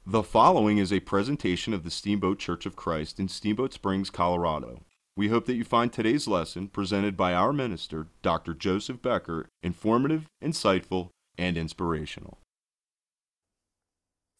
The following is a presentation of the Steamboat Church of Christ in Steamboat Springs, Colorado. We hope that you find today's lesson, presented by our minister, Dr. Joseph Becker, informative, insightful, and inspirational.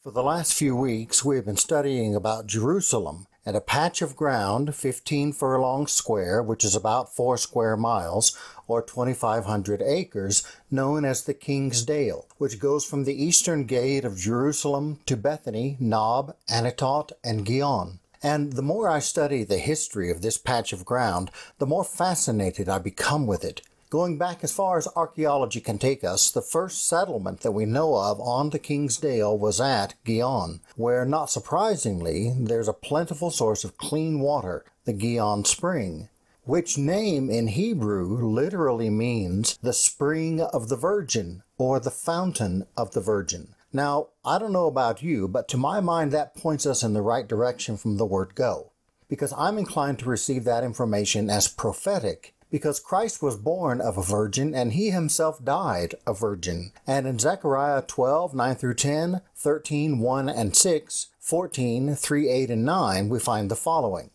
For the last few weeks, we have been studying about Jerusalem and a patch of ground 15 furlongs square, which is about 4 square miles, or 2,500 acres, known as the King's Dale, which goes from the eastern gate of Jerusalem to Bethany, Nob, Anatot, and Gihon. And the more I study the history of this patch of ground, the more fascinated I become with it. Going back as far as archaeology can take us, the first settlement that we know of on the King's Dale was at Gihon, where, not surprisingly, there's a plentiful source of clean water, the Gihon Spring, which name in Hebrew literally means the spring of the Virgin, or the fountain of the Virgin. Now, I don't know about you, but to my mind that points us in the right direction from the word go, because I'm inclined to receive that information as prophetic, because Christ was born of a virgin, and he himself died a virgin. And in Zechariah 12, 9 through 10, 13, 1 and 6, 14, 3, 8, and 9, we find the following.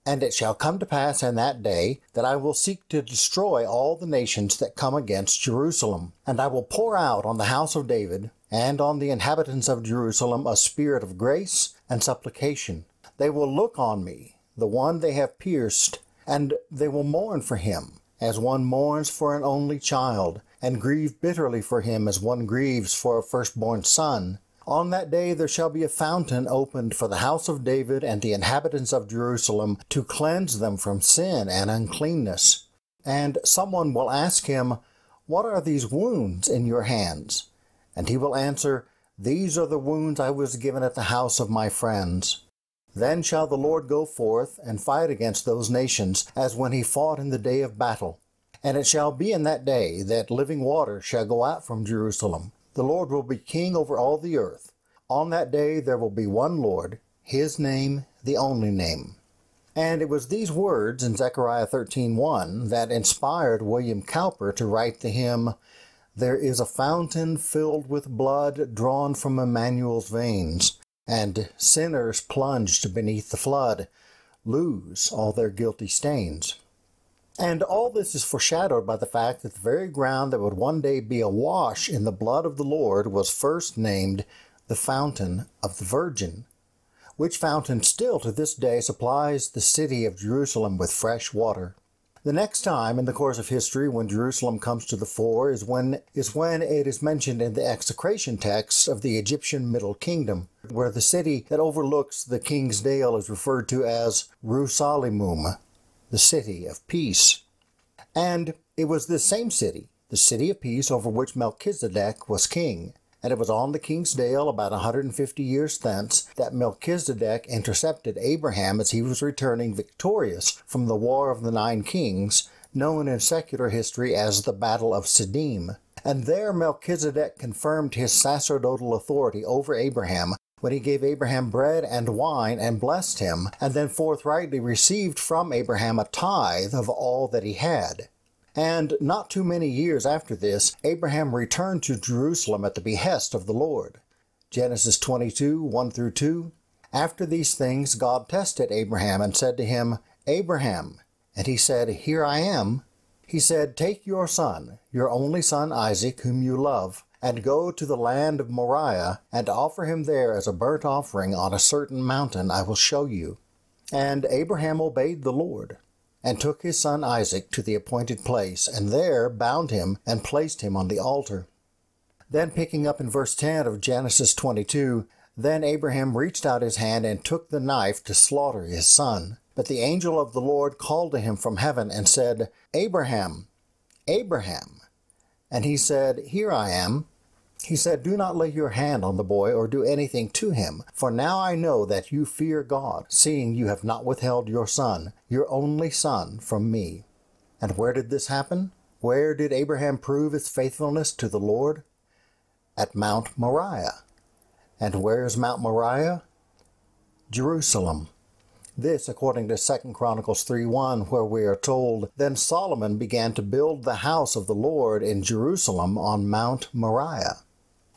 And it shall come to pass in that day that I will seek to destroy all the nations that come against Jerusalem. And I will pour out on the house of David and on the inhabitants of Jerusalem a spirit of grace and supplication. They will look on me, the one they have pierced, and they will mourn for him, as one mourns for an only child, and grieve bitterly for him as one grieves for a firstborn son. On that day there shall be a fountain opened for the house of David and the inhabitants of Jerusalem, to cleanse them from sin and uncleanness. And someone will ask him, What are these wounds in your hands? And he will answer, These are the wounds I was given at the house of my friends. Then shall the Lord go forth and fight against those nations, as when he fought in the day of battle. And it shall be in that day that living water shall go out from Jerusalem. The Lord will be king over all the earth. On that day there will be one Lord, his name the only name. And it was these words in Zechariah 13:1 that inspired William Cowper to write the hymn, There is a fountain filled with blood drawn from Emmanuel's veins, and sinners plunged beneath the flood lose all their guilty stains. And all this is foreshadowed by the fact that the very ground that would one day be awash in the blood of the Lord was first named the Fountain of the Virgin, which fountain still to this day supplies the city of Jerusalem with fresh water. The next time in the course of history when Jerusalem comes to the fore is when it is mentioned in the execration texts of the Egyptian Middle Kingdom, where the city that overlooks the King's Dale is referred to as Ru-Salimum, the city of peace. And it was this same city, the city of peace, over which Melchizedek was king. And it was on the King's Dale about 150 years thence that Melchizedek intercepted Abraham as he was returning victorious from the War of the Nine Kings, known in secular history as the Battle of Siddim. And there Melchizedek confirmed his sacerdotal authority over Abraham when he gave Abraham bread and wine and blessed him, and then forthrightly received from Abraham a tithe of all that he had. And not too many years after this, Abraham returned to Jerusalem at the behest of the Lord. Genesis 22, 1 through 2. After these things God tested Abraham and said to him, Abraham. And he said, Here I am. He said, Take your son, your only son Isaac, whom you love, and go to the land of Moriah, and offer him there as a burnt offering on a certain mountain I will show you. And Abraham obeyed the Lord, and took his son Isaac to the appointed place, and there bound him and placed him on the altar. Then picking up in verse 10 of Genesis 22, Then Abraham reached out his hand and took the knife to slaughter his son. But the angel of the Lord called to him from heaven and said, Abraham, Abraham. And he said, Here I am. He said, Do not lay your hand on the boy or do anything to him, for now I know that you fear God, seeing you have not withheld your son, your only son, from me. And where did this happen? Where did Abraham prove his faithfulness to the Lord? At Mount Moriah. And where is Mount Moriah? Jerusalem. This according to 2 Chronicles 3:1, where we are told, Then Solomon began to build the house of the Lord in Jerusalem on Mount Moriah.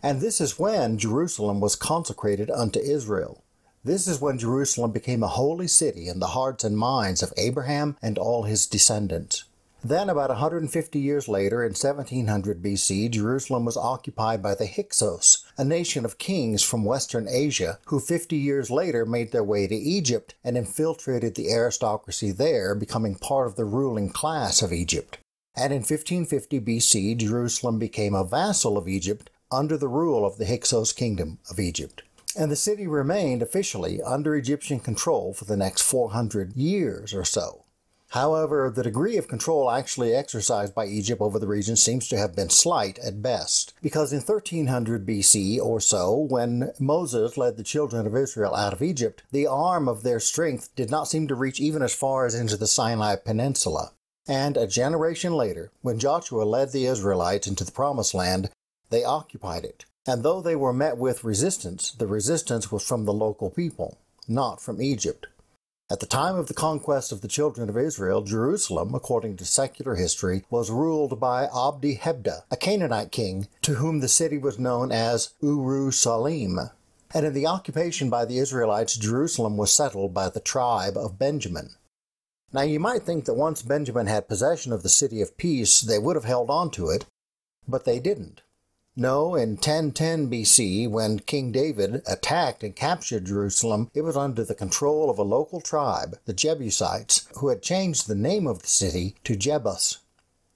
And this is when Jerusalem was consecrated unto Israel. This is when Jerusalem became a holy city in the hearts and minds of Abraham and all his descendants. Then, about 150 years later, in 1700 BC, Jerusalem was occupied by the Hyksos, a nation of kings from Western Asia, who 50 years later made their way to Egypt and infiltrated the aristocracy there, becoming part of the ruling class of Egypt. And in 1550 BC, Jerusalem became a vassal of Egypt under the rule of the Hyksos kingdom of Egypt. And the city remained officially under Egyptian control for the next 400 years or so. However, the degree of control actually exercised by Egypt over the region seems to have been slight at best, because in 1300 BC or so, when Moses led the children of Israel out of Egypt, the arm of their strength did not seem to reach even as far as into the Sinai Peninsula. And a generation later, when Joshua led the Israelites into the Promised Land, they occupied it. And though they were met with resistance, the resistance was from the local people, not from Egypt. At the time of the conquest of the children of Israel, Jerusalem, according to secular history, was ruled by Abdi-Hebda, a Canaanite king, to whom the city was known as Uru-Salim. And in the occupation by the Israelites, Jerusalem was settled by the tribe of Benjamin. Now you might think that once Benjamin had possession of the city of peace, they would have held on to it, but they didn't. No, in 1010 BC, when King David attacked and captured Jerusalem, it was under the control of a local tribe, the Jebusites, who had changed the name of the city to Jebus.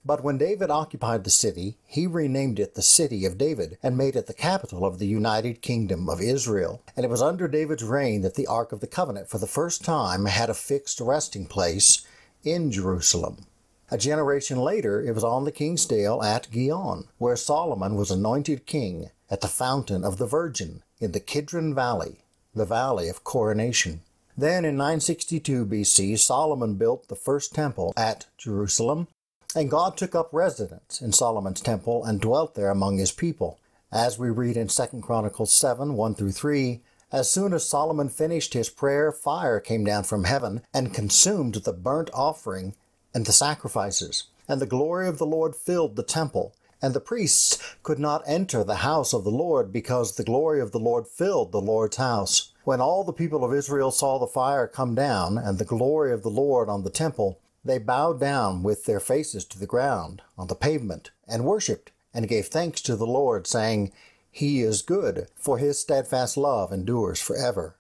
But when David occupied the city, he renamed it the City of David and made it the capital of the United Kingdom of Israel. And it was under David's reign that the Ark of the Covenant for the first time had a fixed resting place in Jerusalem. A generation later, it was on the King's Dale at Gihon, where Solomon was anointed king at the Fountain of the Virgin in the Kidron Valley, the Valley of Coronation. Then in 962 BC, Solomon built the first temple at Jerusalem, and God took up residence in Solomon's temple and dwelt there among his people. As we read in 2 Chronicles 7, 1-3, as soon as Solomon finished his prayer, fire came down from heaven and consumed the burnt offering and the sacrifices, and the glory of the Lord filled the temple, and the priests could not enter the house of the Lord, because the glory of the Lord filled the Lord's house. When all the people of Israel saw the fire come down, and the glory of the Lord on the temple, they bowed down with their faces to the ground on the pavement, and worshipped, and gave thanks to the Lord, saying, He is good, for his steadfast love endures forever.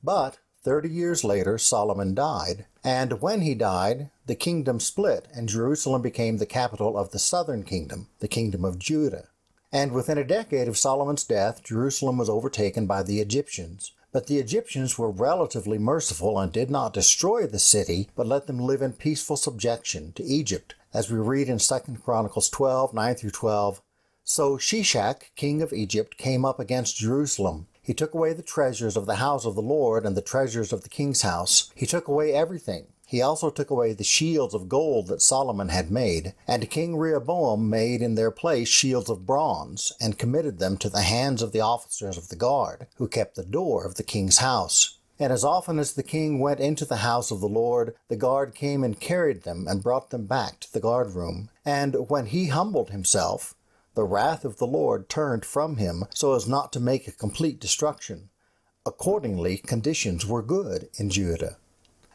But 30 years later, Solomon died, and when he died, the kingdom split, and Jerusalem became the capital of the southern kingdom, the kingdom of Judah. And within a decade of Solomon's death, Jerusalem was overtaken by the Egyptians. But the Egyptians were relatively merciful and did not destroy the city, but let them live in peaceful subjection to Egypt, as we read in 2 Chronicles 12, 9-12. So Shishak, king of Egypt, came up against Jerusalem. He took away the treasures of the house of the Lord and the treasures of the king's house. He took away everything. He also took away the shields of gold that Solomon had made, and King Rehoboam made in their place shields of bronze, and committed them to the hands of the officers of the guard, who kept the door of the king's house. And as often as the king went into the house of the Lord, the guard came and carried them and brought them back to the guardroom. And when he humbled himself, the wrath of the Lord turned from him so as not to make a complete destruction. Accordingly, conditions were good in Judah.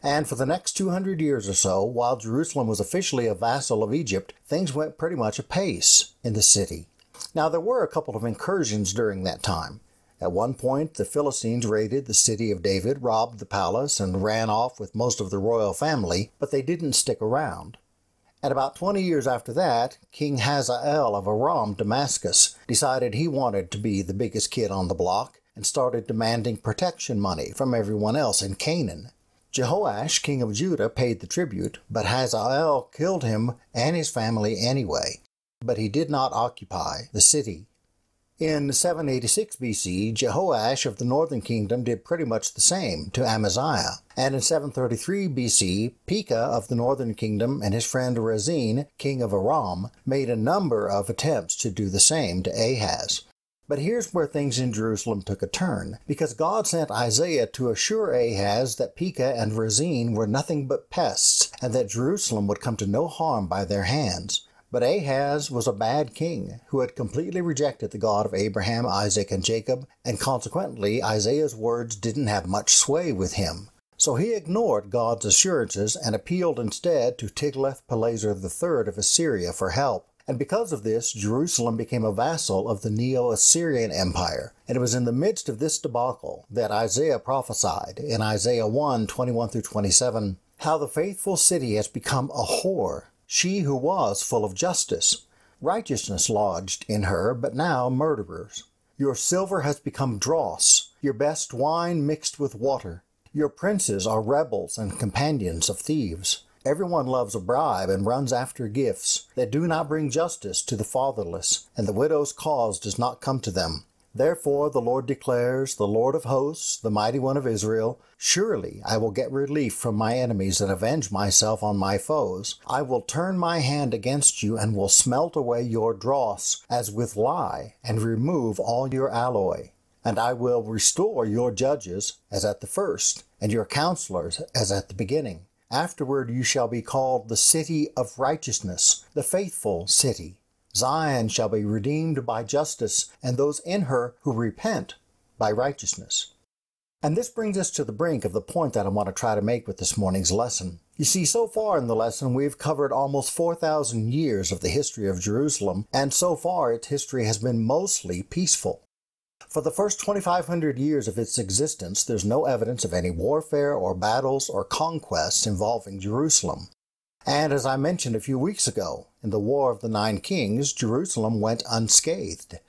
And for the next 200 years or so, while Jerusalem was officially a vassal of Egypt, things went pretty much apace in the city. Now, there were a couple of incursions during that time. At one point, the Philistines raided the city of David, robbed the palace, and ran off with most of the royal family, but they didn't stick around. And about 20 years after that, King Hazael of Aram, Damascus, decided he wanted to be the biggest kid on the block and started demanding protection money from everyone else in Canaan. Jehoash, king of Judah, paid the tribute, but Hazael killed him and his family anyway. But he did not occupy the city. In 786 BC, Jehoash of the northern kingdom did pretty much the same to Amaziah. And in 733 BC, Pekah of the northern kingdom and his friend Rezin, king of Aram, made a number of attempts to do the same to Ahaz. But here's where things in Jerusalem took a turn, because God sent Isaiah to assure Ahaz that Pekah and Rezin were nothing but pests, and that Jerusalem would come to no harm by their hands. But Ahaz was a bad king who had completely rejected the God of Abraham, Isaac, and Jacob, and consequently Isaiah's words didn't have much sway with him. So he ignored God's assurances and appealed instead to Tiglath-Pileser III of Assyria for help. And because of this, Jerusalem became a vassal of the Neo-Assyrian Empire. And it was in the midst of this debacle that Isaiah prophesied in Isaiah 1:21-27, how the faithful city has become a whore, she who was full of justice. Righteousness lodged in her, but now murderers. Your silver has become dross, your best wine mixed with water. Your princes are rebels and companions of thieves. Everyone loves a bribe and runs after gifts. They do not bring justice to the fatherless, and the widow's cause does not come to them. Therefore the Lord declares, the Lord of hosts, the mighty one of Israel, surely I will get relief from my enemies and avenge myself on my foes. I will turn my hand against you and will smelt away your dross as with lye, and remove all your alloy. And I will restore your judges as at the first, and your counselors as at the beginning. Afterward you shall be called the city of righteousness, the faithful city. Zion shall be redeemed by justice, and those in her who repent by righteousness. And this brings us to the brink of the point that I want to try to make with this morning's lesson. You see, so far in the lesson we've covered almost 4,000 years of the history of Jerusalem, and so far its history has been mostly peaceful. For the first 2,500 years of its existence, there's no evidence of any warfare or battles or conquests involving Jerusalem. And as I mentioned a few weeks ago, in the War of the Nine Kings, Jerusalem went unscathed.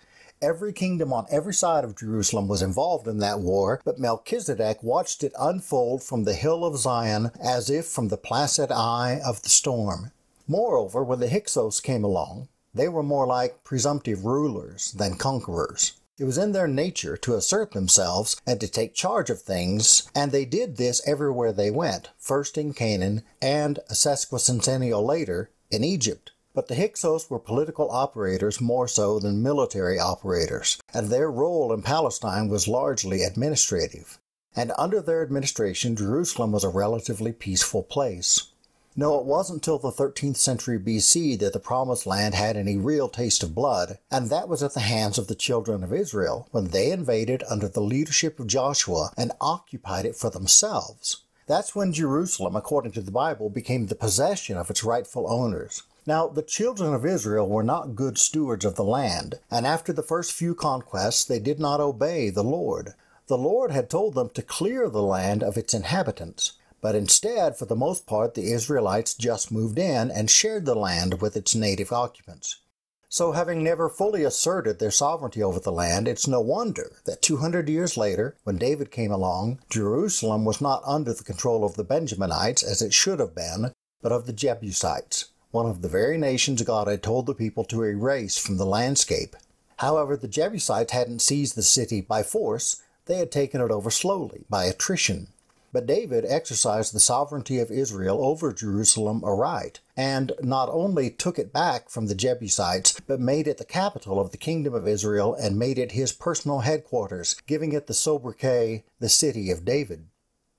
Every kingdom on every side of Jerusalem was involved in that war, but Melchizedek watched it unfold from the hill of Zion as if from the placid eye of the storm. Moreover, when the Hyksos came along, they were more like presumptive rulers than conquerors. It was in their nature to assert themselves and to take charge of things, and they did this everywhere they went, first in Canaan and a sesquicentennial later in Egypt. But the Hyksos were political operators more so than military operators, and their role in Palestine was largely administrative. And under their administration, Jerusalem was a relatively peaceful place. No, it wasn't until the 13th century BC that the Promised Land had any real taste of blood, and that was at the hands of the children of Israel, when they invaded under the leadership of Joshua and occupied it for themselves. That's when Jerusalem, according to the Bible, became the possession of its rightful owners. Now, the children of Israel were not good stewards of the land, and after the first few conquests they did not obey the Lord. The Lord had told them to clear the land of its inhabitants. But instead, for the most part, the Israelites just moved in and shared the land with its native occupants. So having never fully asserted their sovereignty over the land, it's no wonder that 200 years later, when David came along, Jerusalem was not under the control of the Benjaminites, as it should have been, but of the Jebusites, one of the very nations God had told the people to erase from the landscape. However, the Jebusites hadn't seized the city by force, they had taken it over slowly, by attrition. But David exercised the sovereignty of Israel over Jerusalem aright, and not only took it back from the Jebusites, but made it the capital of the kingdom of Israel and made it his personal headquarters, giving it the sobriquet, the City of David.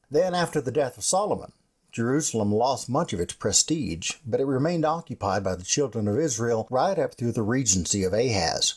Then, after the death of Solomon, Jerusalem lost much of its prestige, but it remained occupied by the children of Israel right up through the regency of Ahaz.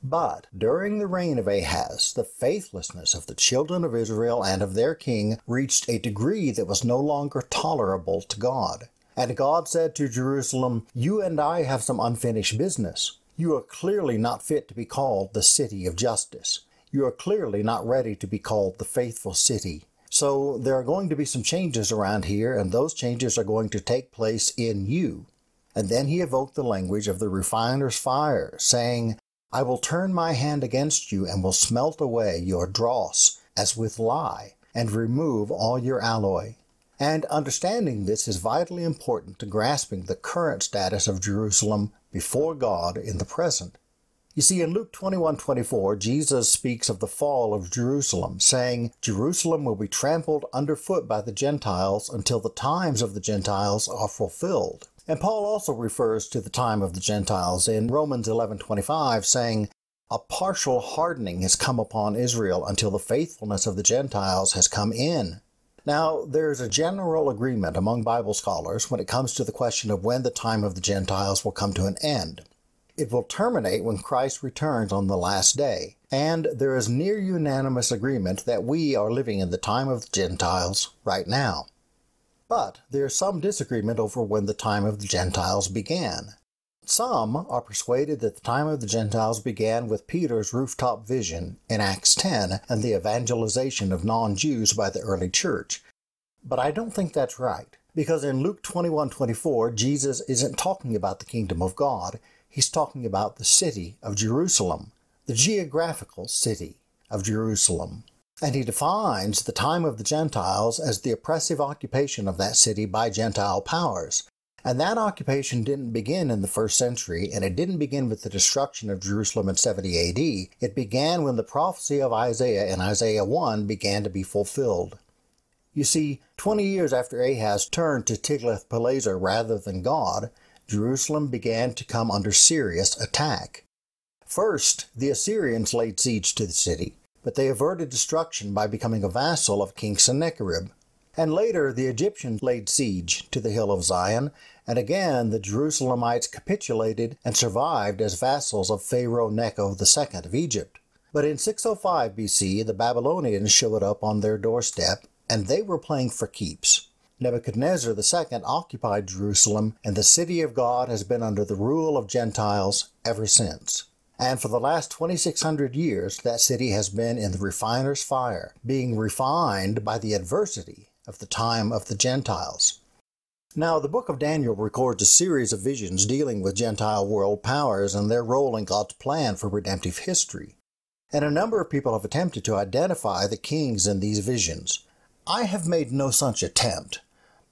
But during the reign of Ahaz, the faithlessness of the children of Israel and of their king reached a degree that was no longer tolerable to God. And God said to Jerusalem, "You and I have some unfinished business. You are clearly not fit to be called the city of justice. You are clearly not ready to be called the faithful city. So there are going to be some changes around here, and those changes are going to take place in you." And then he evoked the language of the refiner's fire, saying, "I will turn my hand against you and will smelt away your dross as with lye, and remove all your alloy." And understanding this is vitally important to grasping the current status of Jerusalem before God in the present. You see, in Luke 21:24, Jesus speaks of the fall of Jerusalem, saying, "Jerusalem will be trampled underfoot by the Gentiles until the times of the Gentiles are fulfilled." And Paul also refers to the time of the Gentiles in Romans 11:25, saying, "A partial hardening has come upon Israel until the faithfulness of the Gentiles has come in." Now, there is a general agreement among Bible scholars when it comes to the question of when the time of the Gentiles will come to an end. It will terminate when Christ returns on the last day, and there is near unanimous agreement that we are living in the time of the Gentiles right now. But there is some disagreement over when the time of the Gentiles began. Some are persuaded that the time of the Gentiles began with Peter's rooftop vision in Acts 10 and the evangelization of non-Jews by the early church. But I don't think that's right, because in Luke 21:24, Jesus isn't talking about the kingdom of God. He's talking about the city of Jerusalem, the geographical city of Jerusalem. And he defines the time of the Gentiles as the oppressive occupation of that city by Gentile powers. And that occupation didn't begin in the first century, and it didn't begin with the destruction of Jerusalem in 70 AD. It began when the prophecy of Isaiah in Isaiah 1 began to be fulfilled. You see, 20 years after Ahaz turned to Tiglath-Pileser rather than God, Jerusalem began to come under serious attack. First, the Assyrians laid siege to the city, but they averted destruction by becoming a vassal of King Sennacherib. And later, the Egyptians laid siege to the hill of Zion, and again the Jerusalemites capitulated and survived as vassals of Pharaoh Necho II of Egypt. But in 605 BC, the Babylonians showed up on their doorstep, and they were playing for keeps. Nebuchadnezzar II occupied Jerusalem, and the city of God has been under the rule of Gentiles ever since. And for the last 2,600 years, that city has been in the refiner's fire, being refined by the adversity of the time of the Gentiles. Now, the book of Daniel records a series of visions dealing with Gentile world powers and their role in God's plan for redemptive history. And a number of people have attempted to identify the kings in these visions. I have made no such attempt.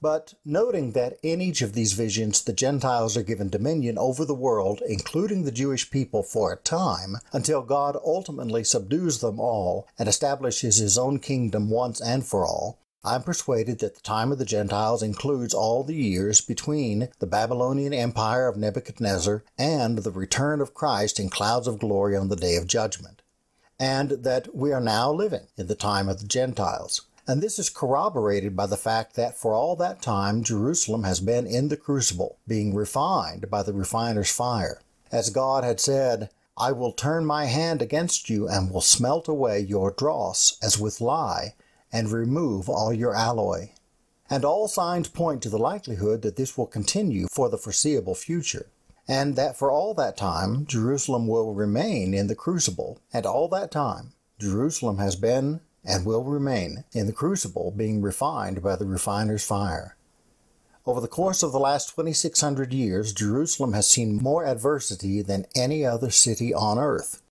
But noting that in each of these visions the Gentiles are given dominion over the world, including the Jewish people for a time, until God ultimately subdues them all and establishes his own kingdom once and for all, I'm persuaded that the time of the Gentiles includes all the years between the Babylonian Empire of Nebuchadnezzar and the return of Christ in clouds of glory on the day of judgment, and that we are now living in the time of the Gentiles. And this is corroborated by the fact that for all that time, Jerusalem has been in the crucible, being refined by the refiner's fire. As God had said, I will turn my hand against you and will smelt away your dross as with lye, and remove all your alloy. And all signs point to the likelihood that this will continue for the foreseeable future, and that for all that time, Jerusalem will remain in the crucible, and all that time, Jerusalem has been and will remain in the crucible, being refined by the refiner's fire. Over the course of the last 2,600 years, Jerusalem has seen more adversity than any other city on earth.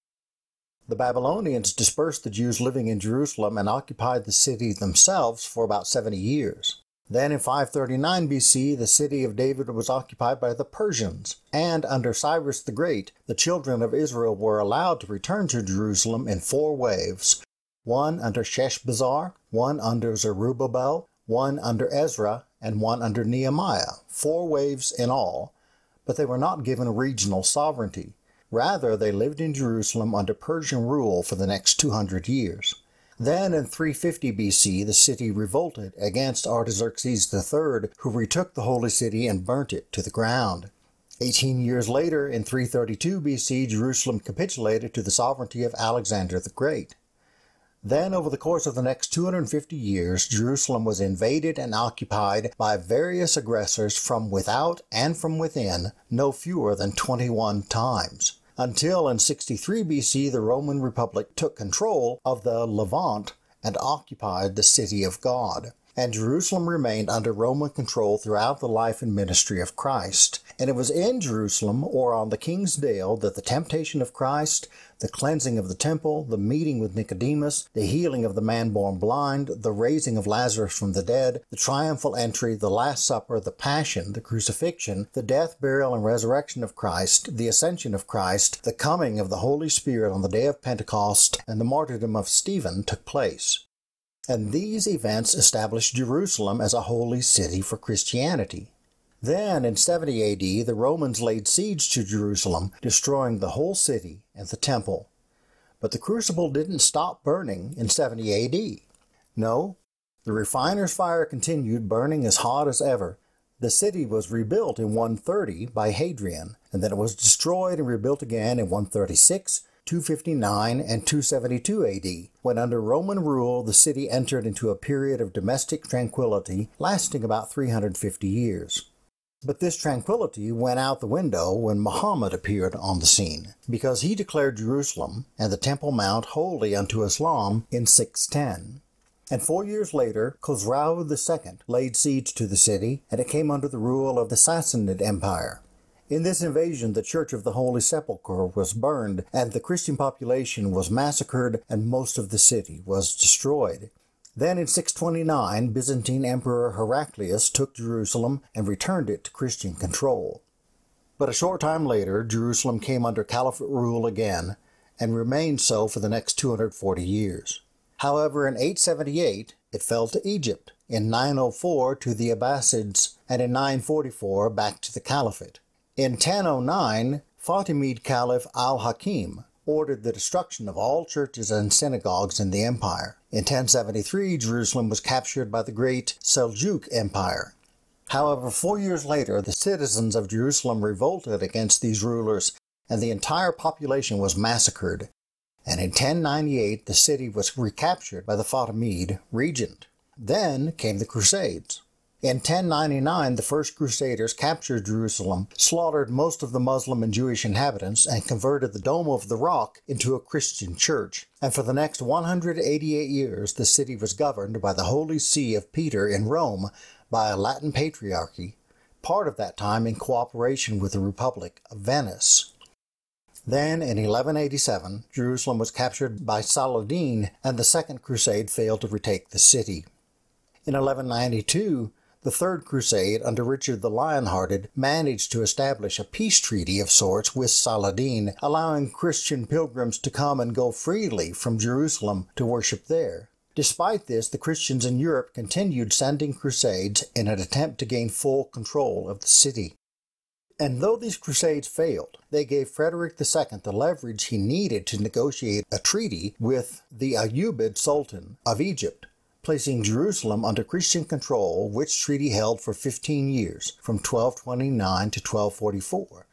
The Babylonians dispersed the Jews living in Jerusalem and occupied the city themselves for about 70 years. Then in 539 BC, the city of David was occupied by the Persians, and under Cyrus the Great, the children of Israel were allowed to return to Jerusalem in 4 waves, one under Sheshbazzar, one under Zerubbabel, one under Ezra, and one under Nehemiah, 4 waves in all, but they were not given regional sovereignty. Rather, they lived in Jerusalem under Persian rule for the next 200 years. Then in 350 BC, the city revolted against Artaxerxes III, who retook the holy city and burnt it to the ground. 18 years later, in 332 BC, Jerusalem capitulated to the sovereignty of Alexander the Great. Then, over the course of the next 250 years, Jerusalem was invaded and occupied by various aggressors from without and from within, no fewer than 21 times, until in 63 BC the Roman Republic took control of the Levant and occupied the city of God. And Jerusalem remained under Roman control throughout the life and ministry of Christ. And it was in Jerusalem, or on the King's Dale, that the temptation of Christ, the cleansing of the temple, the meeting with Nicodemus, the healing of the man born blind, the raising of Lazarus from the dead, the triumphal entry, the Last Supper, the Passion, the crucifixion, the death, burial, and resurrection of Christ, the ascension of Christ, the coming of the Holy Spirit on the day of Pentecost, and the martyrdom of Stephen took place. And these events established Jerusalem as a holy city for Christianity. Then, in 70 AD, the Romans laid siege to Jerusalem, destroying the whole city and the temple. But the crucible didn't stop burning in 70 AD. No, The refiner's fire continued, burning as hot as ever. The city was rebuilt in 130 by Hadrian, and then it was destroyed and rebuilt again in 136, 259, and 272 AD, when under Roman rule the city entered into a period of domestic tranquility lasting about 350 years. But this tranquility went out the window when Muhammad appeared on the scene, because he declared Jerusalem and the Temple Mount holy unto Islam in 610. And 4 years later, Khosrau II laid siege to the city, and it came under the rule of the Sassanid Empire. In this invasion, the Church of the Holy Sepulchre was burned, and the Christian population was massacred, and most of the city was destroyed. Then in 629, Byzantine Emperor Heraclius took Jerusalem and returned it to Christian control. But a short time later, Jerusalem came under Caliphate rule again, and remained so for the next 240 years. However, in 878, it fell to Egypt, in 904 to the Abbasids, and in 944 back to the Caliphate. In 1009, Fatimid Caliph al-Hakim ordered the destruction of all churches and synagogues in the empire. In 1073, Jerusalem was captured by the great Seljuk Empire. However, 4 years later, the citizens of Jerusalem revolted against these rulers, and the entire population was massacred. And in 1098, the city was recaptured by the Fatimid regent. Then came the Crusades. In 1099, the first Crusaders captured Jerusalem, slaughtered most of the Muslim and Jewish inhabitants, and converted the Dome of the Rock into a Christian church. And for the next 188 years, the city was governed by the Holy See of Peter in Rome by a Latin patriarchy, part of that time in cooperation with the Republic of Venice. Then, in 1187, Jerusalem was captured by Saladin, and the Second Crusade failed to retake the city. In 1192, the Third Crusade, under Richard the Lionhearted, managed to establish a peace treaty of sorts with Saladin, allowing Christian pilgrims to come and go freely from Jerusalem to worship there. Despite this, the Christians in Europe continued sending crusades in an attempt to gain full control of the city. And though these crusades failed, they gave Frederick II the leverage he needed to negotiate a treaty with the Ayyubid Sultan of Egypt, placing Jerusalem under Christian control, which treaty held for 15 years, from 1229 to 1244.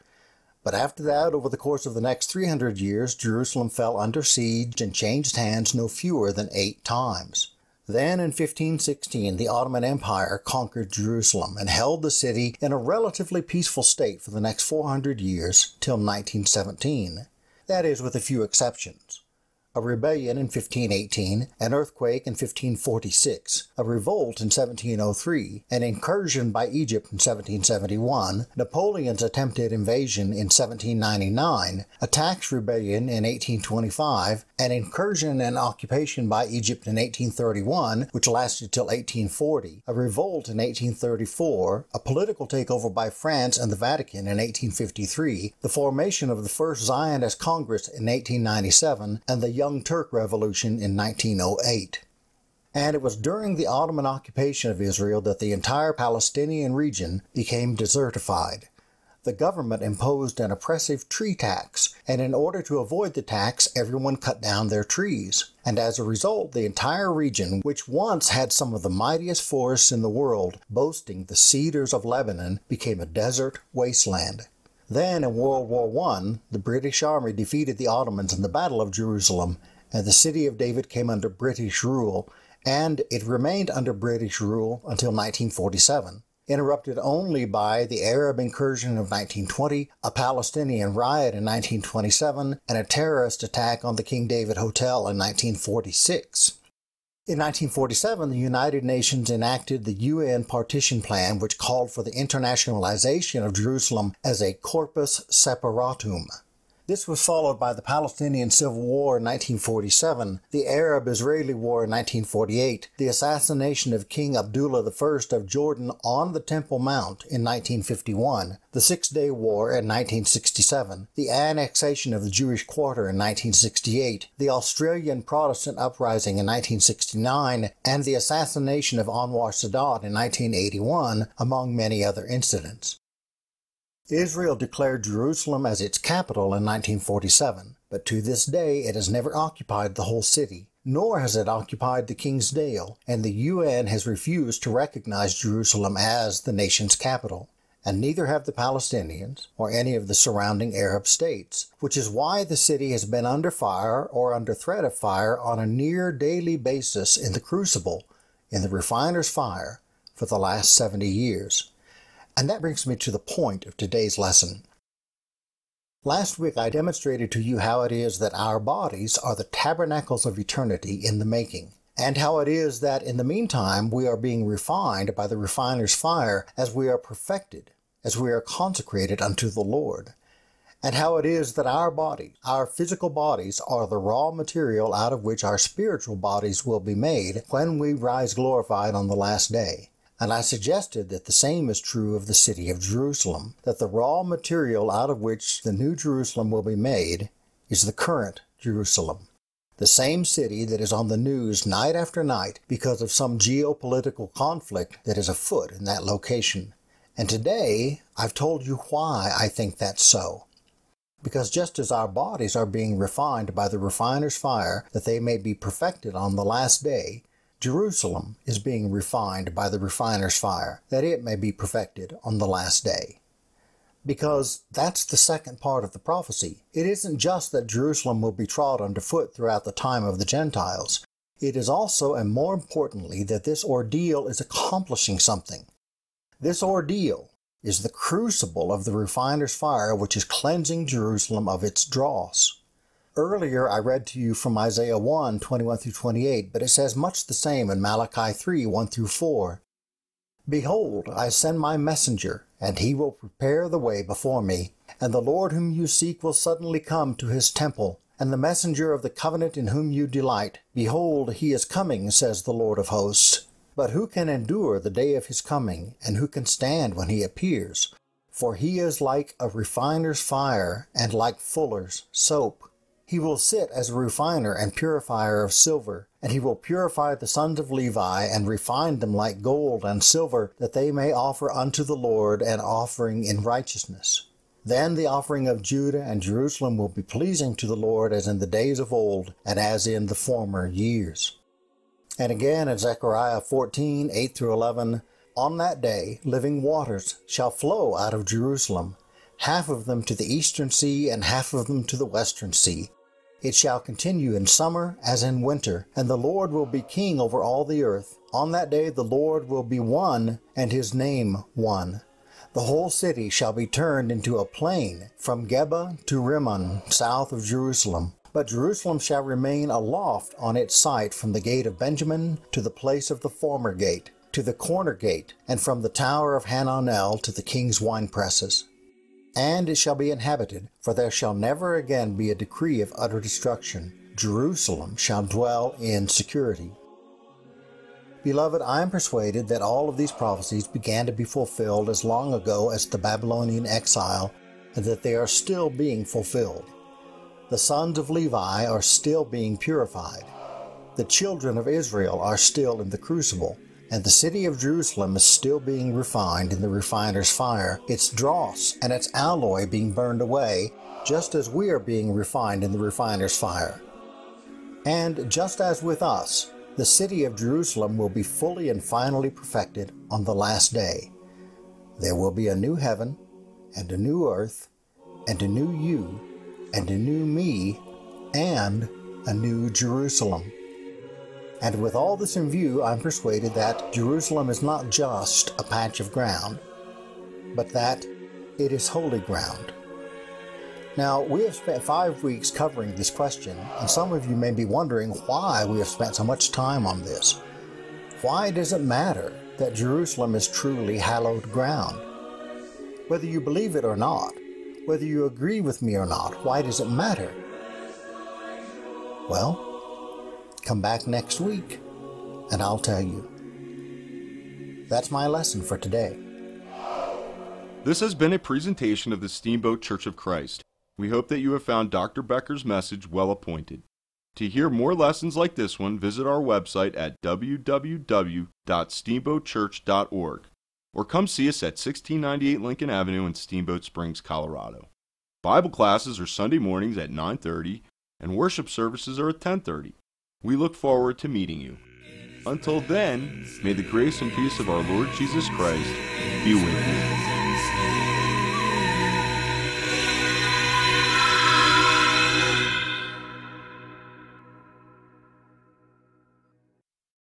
But after that, over the course of the next 300 years, Jerusalem fell under siege and changed hands no fewer than 8 times. Then in 1516, the Ottoman Empire conquered Jerusalem and held the city in a relatively peaceful state for the next 400 years till 1917. That is, with a few exceptions. A rebellion in 1518, an earthquake in 1546, a revolt in 1703, an incursion by Egypt in 1771, Napoleon's attempted invasion in 1799, a tax rebellion in 1825, an incursion and occupation by Egypt in 1831, which lasted till 1840, a revolt in 1834, a political takeover by France and the Vatican in 1853, the formation of the First Zionist Congress in 1897, and the Young Turk Revolution in 1908. And it was during the Ottoman occupation of Israel that the entire Palestinian region became desertified. The government imposed an oppressive tree tax, and in order to avoid the tax, everyone cut down their trees. And as a result, the entire region, which once had some of the mightiest forests in the world, boasting the cedars of Lebanon, became a desert wasteland. Then, in World War I, the British Army defeated the Ottomans in the Battle of Jerusalem, and the city of David came under British rule, and it remained under British rule until 1947, interrupted only by the Arab incursion of 1920, a Palestinian riot in 1927, and a terrorist attack on the King David Hotel in 1946. In 1947, the United Nations enacted the UN Partition Plan, which called for the internationalization of Jerusalem as a corpus separatum. This was followed by the Palestinian Civil War in 1947, the Arab-Israeli War in 1948, the assassination of King Abdullah I of Jordan on the Temple Mount in 1951, the Six-Day War in 1967, the annexation of the Jewish Quarter in 1968, the Australian Protestant Uprising in 1969, and the assassination of Anwar Sadat in 1981, among many other incidents. Israel declared Jerusalem as its capital in 1947, but to this day it has never occupied the whole city, nor has it occupied the King's Dale, and the UN has refused to recognize Jerusalem as the nation's capital. And neither have the Palestinians or any of the surrounding Arab states, which is why the city has been under fire or under threat of fire on a near daily basis in the crucible, in the refiner's fire, for the last 70 years. And that brings me to the point of today's lesson. Last week I demonstrated to you how it is that our bodies are the tabernacles of eternity in the making, and how it is that in the meantime we are being refined by the refiner's fire as we are perfected, as we are consecrated unto the Lord, and how it is that our bodies, our physical bodies, are the raw material out of which our spiritual bodies will be made when we rise glorified on the last day. And I suggested that the same is true of the city of Jerusalem, that the raw material out of which the new Jerusalem will be made is the current Jerusalem. The same city that is on the news night after night because of some geopolitical conflict that is afoot in that location. And today, I've told you why I think that's so. Because just as our bodies are being refined by the refiner's fire that they may be perfected on the last day, Jerusalem is being refined by the refiner's fire that it may be perfected on the last day. Because that's the second part of the prophecy. It isn't just that Jerusalem will be trod underfoot throughout the time of the Gentiles. It is also, and more importantly, that this ordeal is accomplishing something. This ordeal is the crucible of the refiner's fire which is cleansing Jerusalem of its dross. Earlier I read to you from Isaiah 1, 21 through 28, but it says much the same in Malachi 3, 1 through 4. Behold, I send my messenger, and he will prepare the way before me. And the Lord whom you seek will suddenly come to his temple, and the messenger of the covenant in whom you delight. Behold, he is coming, says the Lord of hosts. But who can endure the day of his coming, and who can stand when he appears? For he is like a refiner's fire, and like fuller's soap. He will sit as a refiner and purifier of silver, and he will purify the sons of Levi, and refine them like gold and silver, that they may offer unto the Lord an offering in righteousness. Then the offering of Judah and Jerusalem will be pleasing to the Lord as in the days of old, and as in the former years. And again in Zechariah 14, 8 through 11, On that day living waters shall flow out of Jerusalem, half of them to the eastern sea, and half of them to the western sea. It shall continue in summer as in winter, and the Lord will be king over all the earth. On that day the Lord will be one, and his name one. The whole city shall be turned into a plain, from Geba to Rimmon, south of Jerusalem. But Jerusalem shall remain aloft on its site from the gate of Benjamin to the place of the former gate, to the corner gate, and from the tower of Hananel to the king's winepresses. And it shall be inhabited, for there shall never again be a decree of utter destruction. Jerusalem shall dwell in security. Beloved, I am persuaded that all of these prophecies began to be fulfilled as long ago as the Babylonian exile, and that they are still being fulfilled. The sons of Levi are still being purified. The children of Israel are still in the crucible, and the city of Jerusalem is still being refined in the refiner's fire, its dross and its alloy being burned away, just as we are being refined in the refiner's fire. And just as with us, the city of Jerusalem will be fully and finally perfected on the last day. There will be a new heaven, and a new earth, and a new you, and a new me, and a new Jerusalem. And with all this in view, I'm persuaded that Jerusalem is not just a patch of ground, but that it is holy ground. Now, we have spent 5 weeks covering this question, and some of you may be wondering why we have spent so much time on this. Why does it matter that Jerusalem is truly hallowed ground? Whether you believe it or not, whether you agree with me or not, why does it matter? Well, come back next week, and I'll tell you. That's my lesson for today. This has been a presentation of the Steamboat Church of Christ. We hope that you have found Dr. Becker's message well appointed. To hear more lessons like this one, visit our website at www.steamboatchurch.org or come see us at 1698 Lincoln Avenue in Steamboat Springs, Colorado. Bible classes are Sunday mornings at 9:30 and worship services are at 10:30. We look forward to meeting you. Until then, may the grace and peace of our Lord Jesus Christ be with you.